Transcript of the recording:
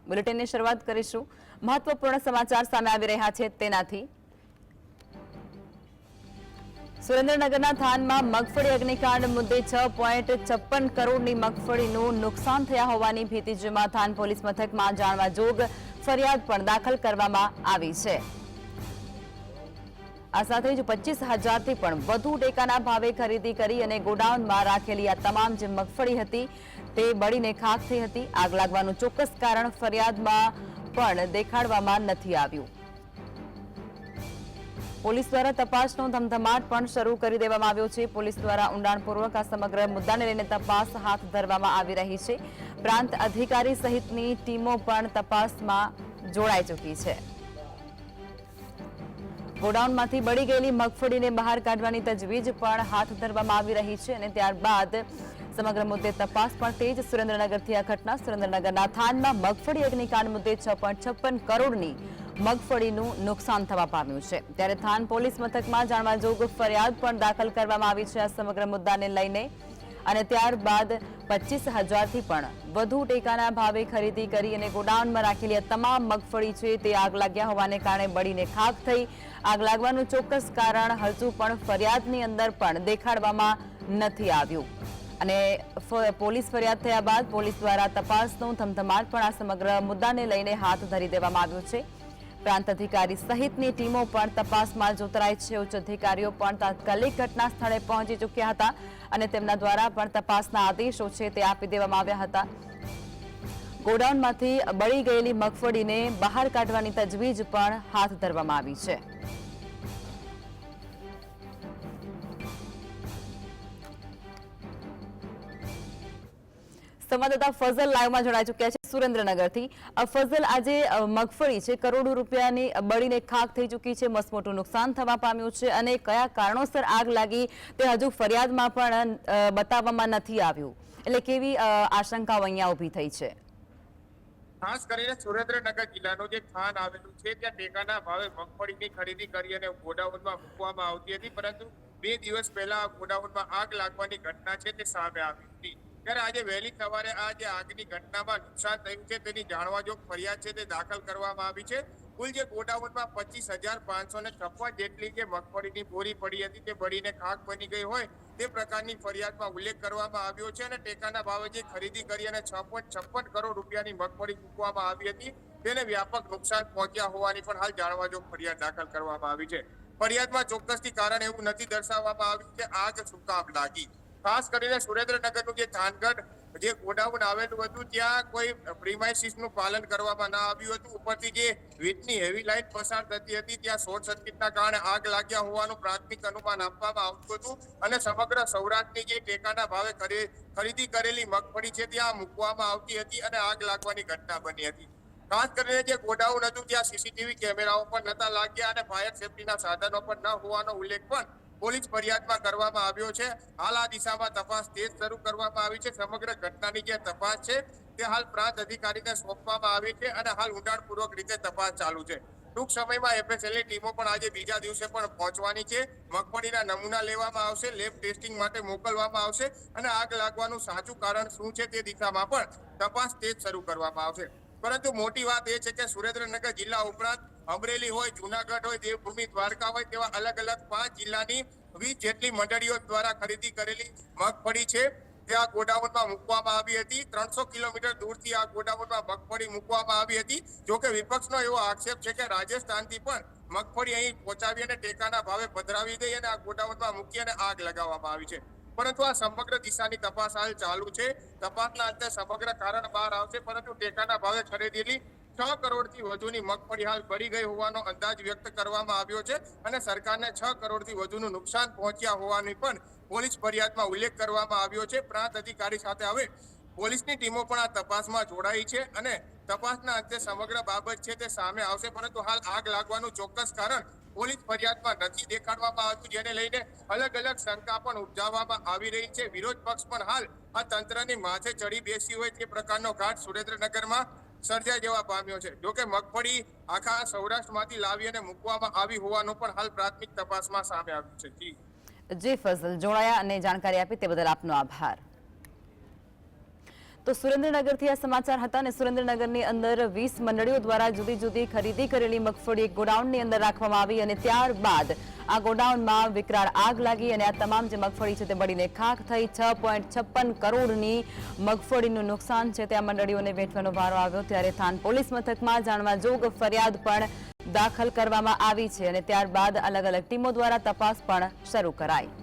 બુલેટિનની શરૂઆત કરીશું મહત્વપૂર્ણ સમાચાર સામે આવી રહ્યા છે તેનાથી સુરેન્દ્રનગરના થાનમાં મગફળી અગ્નિકાંડ મુદ્દે 6.56 કરોડની મગફળીનું નુકસાન થયા હોવાની ભીતિ જેમાં થાન પોલીસ મથકમાં જાણવા જોગ ફરિયાદ પણ દાખલ કરવામાં આવી છે। આ સાથે જ 25,000થી પણ વધુ ટેકાના ભાવે ખરીદી કરી અને ગોડાઉનમાં રાખેલી આ તમામ જે મગફળી હતી તે બળીને ખાખ થઈ હતી। આગ લાગવાનું ચોક્કસ કારણ ફરિયાદમાં પણ દેખાડવામાં નથી આવ્યું। પોલીસ દ્વારા તપાસનો ધમધમાટ પણ શરૂ કરી દેવામાં આવ્યો છે। પોલીસ દ્વારા ઊંડાણપૂર્વક આ સમગ્ર મુદ્દાને લઈને તપાસ હાથ ધરવામાં આવી રહી છે। પ્રાંત અધિકારી સહિતની ટીમો પણ તપાસમાં જોડાઈ ચૂકી છે। ગોડાઉનમાંથી બળી ગયેલી મગફળીને બહાર કાઢવાની તજવીજ પણ હાથ ધરવામાં આવી રહી છે અને ત્યારબાદ સમગ્ર મુદ્દે તપાસ પણ તેજ। સુરેન્દ્રનગરથી આ ઘટના સુરેન્દ્રનગરના થાનમાં મગફળી અગ્નિકાંડ મુદ્દે 6.56 કરોડની મગફળીનું નુકસાન થવા પામ્યું છે। ત્યારે થાન પોલીસ મથકમાં જાણવા જોગ ફરિયાદ પણ દાખલ કરવામાં આવી છે આ સમગ્ર મુદ્દાને લઈને અને ત્યારબાદ 25,000થી પણ વધુ ટેકાના ભાવે ખરીદી કરી અને ગોડાઉનમાં રાખેલી તમામ મગફળી છે તે આગ લાગ્યા હોવાને કારણે બળીને ખાખ થઈ। આગ લાગવાનું ચોક્કસ કારણ હજુ પણ ફરિયાદની અંદર પણ દેખાડવામાં નથી આવ્યું અને પોલીસ ફરિયાદ થયા બાદ પોલીસ દ્વારા તપાસનો ધમધમાટ પણ આ સમગ્ર મુદ્દાને લઈને હાથ ધરી દેવામાં આવ્યો છે। પ્રાંત અધિકારી સહિતની ટીમો પણ તપાસમાં જોતરાઈ છે। ઉચ્ચ અધિકારીઓ પણ તાત્કાલિક ઘટના સ્થળે પહોંચી ચૂક્યા હતા અને તેમના દ્વારા પણ તપાસના આદેશો છે તે આપી દેવામાં આવ્યા હતા। ગોડાઉનમાંથી બળી ગયેલી મગફળીને બહાર કાઢવાની તજવીજ પણ હાથ ધરવામાં આવી છે। સંવાદદાતા ફઝલ લાઈવમાં જોડાઈ ચૂક્યા છે સુરેન્દ્રનગરથી। ફઝલ, આજે મગફળી છે કરોડો રૂપિયાની બળીને ખાખ થઈ ચૂકી છે, મસમોટું નુકસાન થવા પામ્યું છે અને કયા કારણોસર આગ લાગી તે હજુ ફરિયાદમાં પણ બતાવવામાં નથી આવ્યું, એટલે કેવી આશંકાઓ અહીંયા ઊભી થઈ છે? ખાસ કરીને સુરેન્દ્રનગર જિલ્લાનું જે થાન આવેલું છે ત્યાં ટેકાના ભાવે મગફળીની ખરીદી કરી અને ગોડાઉનમાં મૂકવામાં આવતી હતી, પરંતુ 2 દિવસ પહેલા ગોડાઉનમાં આગ લાગવાની ઘટના છે તે સામે આવી હતી। ત્યારે આજે વહેલી સવારે આ જે આગની ઘટનામાં નુકસાન થયું છે તેની જાણવા જોગ ફરિયાદ છે તે દાખલ કરવામાં આવી છે। કુલ જે ગોડાઉનમાં 25,556 જેટલી જે મગફળીની બોરી પડી હતી તે બળીને ખાક બની ગઈ હોય તે પ્રકારની ફરિયાદમાં ઉલ્લેખ કરવામાં આવ્યો છે અને ટેકાના ભાવે જે ખરીદી કરી અને 6.56 કરોડ રૂપિયાની મગફળી મૂકવામાં આવી હતી તેને વ્યાપક નુકસાન પહોંચ્યા હોવાની પણ હાલ જાણવા જોગ ફરિયાદ દાખલ કરવામાં આવી છે। ફરિયાદમાં ચોક્કસથી કારણ એવું નથી દર્શાવવામાં આવ્યું કે આગ શું કામ લાગી। ખાસ કરીને સુરેન્દ્રનગરનું જે થાનગઢ જે ગોડાઉન આવેલું હતું ત્યાં કોઈ પ્રીમાઇસીસનું પાલન કરવામાં ના આવ્યું હતું। ઉપરથી જે વીજની હેવી લાઇન પસાર થતી હતી ત્યાં શોર્ટ સર્કિટના કારણે આગ લાગ્યા હોવાનું પ્રાથમિક અનુમાન આપવામાં આવતું હતું અને સમગ્ર સૌરાષ્ટ્રની જે ટેકાના ભાવે ખરીદી કરેલી મગફળી છે ત્યાં મૂકવામાં આવતી હતી અને આગ લાગવાની ઘટના બની હતી। ખાસ કરીને જે ગોડાઉન હતું ત્યાં સીસીટીવી કેમેરાઓ પણ નતા લાગ્યા અને ફાયર સેફટીના સાધનો પણ ન હોવાનો ઉલ્લેખ પણ પોલીસ ફરિયાદમાં કરવામાં આવ્યો છે। હાલ આ દિશામાં તપાસ તેજ શરૂ કરવામાં આવી છે। સમગ્ર ઘટનાની જે તપાસ છે તે હાલ પ્રાંત અધિકારીને સોંપવામાં આવી છે અને હાલ ઊંડાણપૂર્વક રીતે તપાસ ચાલુ છે। ટૂંક સમયમાં એફએસએલની ટીમો પણ આજે બીજા દિવસે પણ પહોંચવાની છે। મગફળીના નમૂના લેવામાં આવશે, લેબ ટેસ્ટિંગ માટે મોકલવામાં આવશે અને આગ લાગવાનું સાચું કારણ શું છે તે દિશામાં પણ તપાસ તેજ શરૂ કરવામાં આવશે। પરંતુ મોટી વાત એ છે કે સુરેન્દ્રનગર જિલ્લા ઉપરાંત અમરેલી હોય, જુનાગઢ હોય, દેવભૂમિ, દ્વારકા હોય તેવા અલગ અલગ 5 જિલ્લાની 20 જેટલી મંડળીઓ દ્વારા ખરીદી કરેલી મગફળી છે ત્યાં ગોડાઉનમાં મૂકવામાં આવી હતી। 300 કિલોમીટર દૂરથી આ ગોડાઉનમાં મગફળી મૂકવામાં આવી હતી। જોકે વિપક્ષનો એવો આક્ષેપ છે કે રાજસ્થાનથી પણ મગફળી અહીં પહોંચાવી અને ટેકાના ભાવે પધરાવી દઈ અને આ ગોડાઉનમાં મૂકી અને આગ લગાવવામાં આવી છે, પરંતુ આ સમગ્ર દિશાની તપાસ હાલ ચાલુ છે। તપાસના અંતે સમગ્ર કારણ બહાર આવશે, પરંતુ ટેકાના ભાવે ખરીદેલી 6 કરોડથી વધુની મગફળી હાલ બળી ગઈ હોવાનો અંદાજ વ્યક્ત કરવામાં આવ્યો છે અને સરકારને 6 કરોડથી વધુનું નુકસાન પહોંચ્યા હોવાની પણ પોલીસ ફરિયાદમાં ઉલ્લેખ કરવામાં આવ્યો છે। પ્રાંત અધિકારી સાથે હવે પોલીસની ટીમો પણ આ તપાસમાં જોડાઈ છે અને તપાસના અંતે સમગ્ર બાબત છે તે સામે આવશે, પરંતુ હાલ આગ લાગવાનું ચોક્કસ કારણ પોલીસ ફરિયાદમાં નથી દેખાડવામાં આવ્યું, જેને લઈને અલગ અલગ શંકા પણ ઉપજાવવામાં આવી રહી છે। વિરોધ પક્ષ પણ હાલ આ તંત્રની માથે ચડી બેસી હોય તે પ્રકારનો ઘાટ સુરેન્દ્રનગરમાં સર્જાઈ જવા પામ્યો છે। જોકે મગફળી આખા સૌરાષ્ટ્રમાંથી લાવી અને મૂકવામાં આવી હોવાનું પણ હાલ પ્રાથમિક તપાસમાં સામે આવ્યું છે। જી ફઝલ, જોડાયા અને જાણકારી આપી તે બદલ આપનો આભાર। તો સુરેન્દ્રનગરથી આ સમાચાર હતા અને સુરેન્દ્રનગરની અંદર 20 મંડળીઓ દ્વારા જુદી જુદી ખરીદી કરેલી મગફળી ગોડાઉનની અંદર રાખવામાં આવી અને ત્યારબાદ આ ગોડાઉનમાં વિકરાળ આગ લાગી અને આ તમામ જે મગફળી છે તે બળીને ખાખ થઈ 6.56 કરોડની મગફળીનું નુકસાન છે તે આ મંડળીઓને વેઠવાનો વારો આવ્યો ત્યારે થાન પોલીસ મથકમાં જાણવા જોગ ફરિયાદ પણ દાખલ કરવામાં આવી છે અને ત્યારબાદ અલગ અલગ ટીમો દ્વારા તપાસ પણ શરૂ કરાઈ.